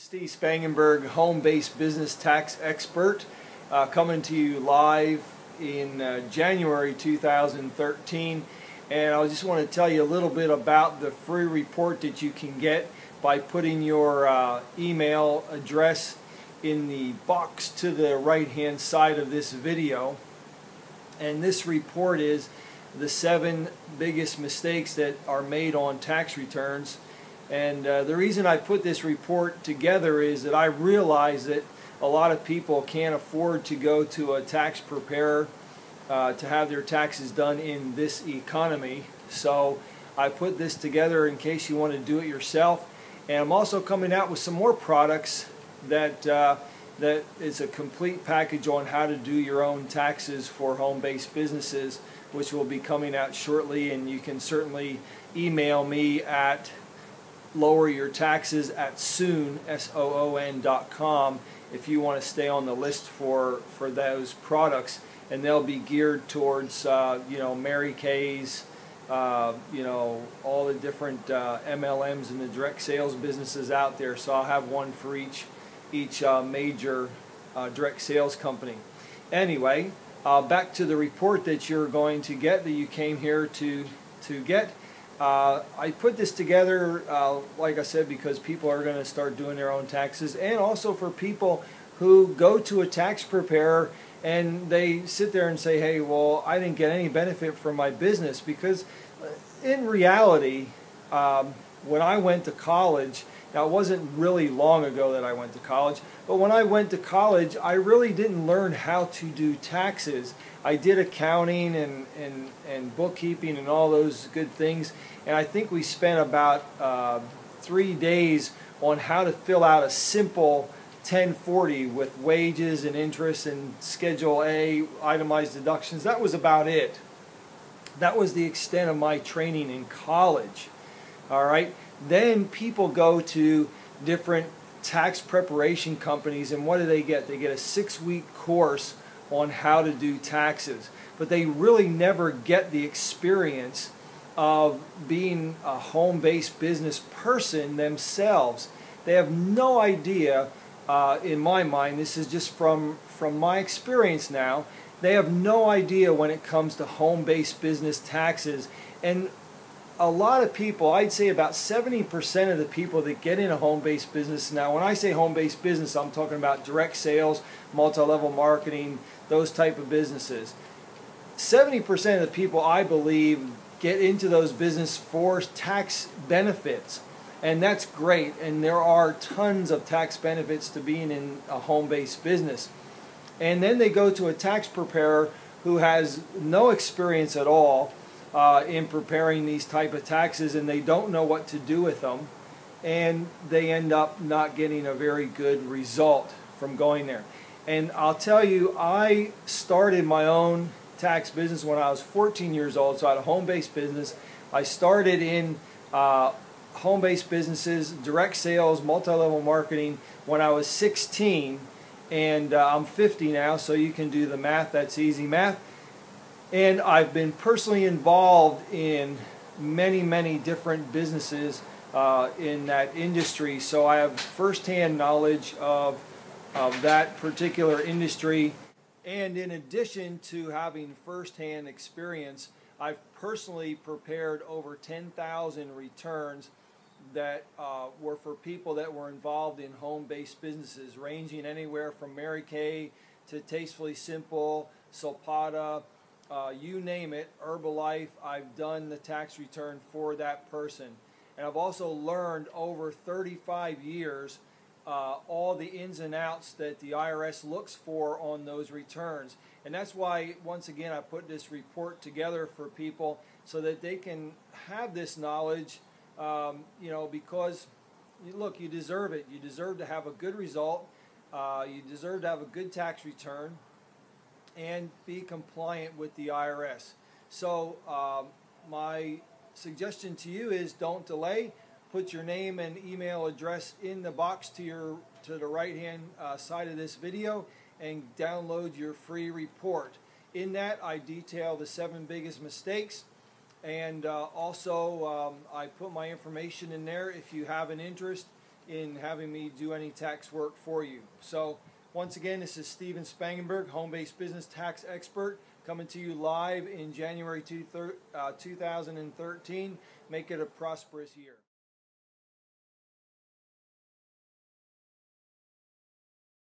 Steve Spangenberg, home-based business tax expert, coming to you live in January 2013. And I just want to tell you a little bit about the free report that you can get by putting your email address in the box to the right-hand side of this video. And this report is the 7 biggest mistakes that are made on tax returns. And the reason I put this report together is that I realize that a lot of people can't afford to go to a tax preparer to have their taxes done in this economy. So I put this together in case you want to do it yourself. And I'm also coming out with some more products that that is a complete package on how to do your own taxes for home-based businesses, which will be coming out shortly. And you can certainly email me at loweryourtaxes@soon.com if you want to stay on the list for those products, and they'll be geared towards Mary Kay's, all the different MLMs and the direct sales businesses out there. So I'll have one for each major direct sales company. Anyway, back to the report that you're going to get, that you came here to get. I put this together, like I said, because people are going to start doing their own taxes, and also for people who go to a tax preparer and they sit there and say, hey, well, I didn't get any benefit from my business. Because in reality, when I went to college, now it wasn't really long ago that I went to college, but when I went to college, I really didn't learn how to do taxes. I did accounting and bookkeeping and all those good things, and I think we spent about 3 days on how to fill out a simple 1040 with wages and interest and Schedule A itemized deductions. That was about it. That was the extent of my training in college. All right. Then people go to different tax preparation companies, and what do they get? They get a 6-week course on how to do taxes, but they really never get the experience of being a home-based business person themselves. They have no idea, in my mind, this is just from my experience now, they have no idea when it comes to home-based business taxes. And a lot of people, I'd say about 70% of the people that get in a home-based business, now when I say home-based business, I'm talking about direct sales, multi-level marketing, those type of businesses. 70% of the people, I believe, get into those businesses for tax benefits. And that's great, and there are tons of tax benefits to being in a home-based business. And then they go to a tax preparer who has no experience at all in preparing these type of taxes, and they don't know what to do with them, and they end up not getting a very good result from going there. And I'll tell you, I started my own tax business when I was 14 years old, so I had a home-based business. I started in home-based businesses, direct sales, multi-level marketing when I was 16, and I'm 50 now, so you can do the math. That's easy math. And I've been personally involved in many different businesses in that industry, so I have firsthand knowledge of that particular industry. And in addition to having firsthand experience, I've personally prepared over 10,000 returns that were for people that were involved in home-based businesses, ranging anywhere from Mary Kay to Tastefully Simple, Sulpata, you name it, Herbalife. I've done the tax return for that person. And I've also learned over 35 years all the ins and outs that the IRS looks for on those returns. And that's why, once again, I put this report together for people so that they can have this knowledge, because, look, you deserve it. You deserve to have a good result. You deserve to have a good tax return and be compliant with the IRS. So my suggestion to you is don't delay. Put your name and email address in the box to the right-hand side of this video and download your free report. In that, I detail the 7 biggest mistakes, and also I put my information in there if you have an interest in having me do any tax work for you. So once again, this is Steven Spangenberg, home-based business tax expert, coming to you live in January 2013. Make it a prosperous year.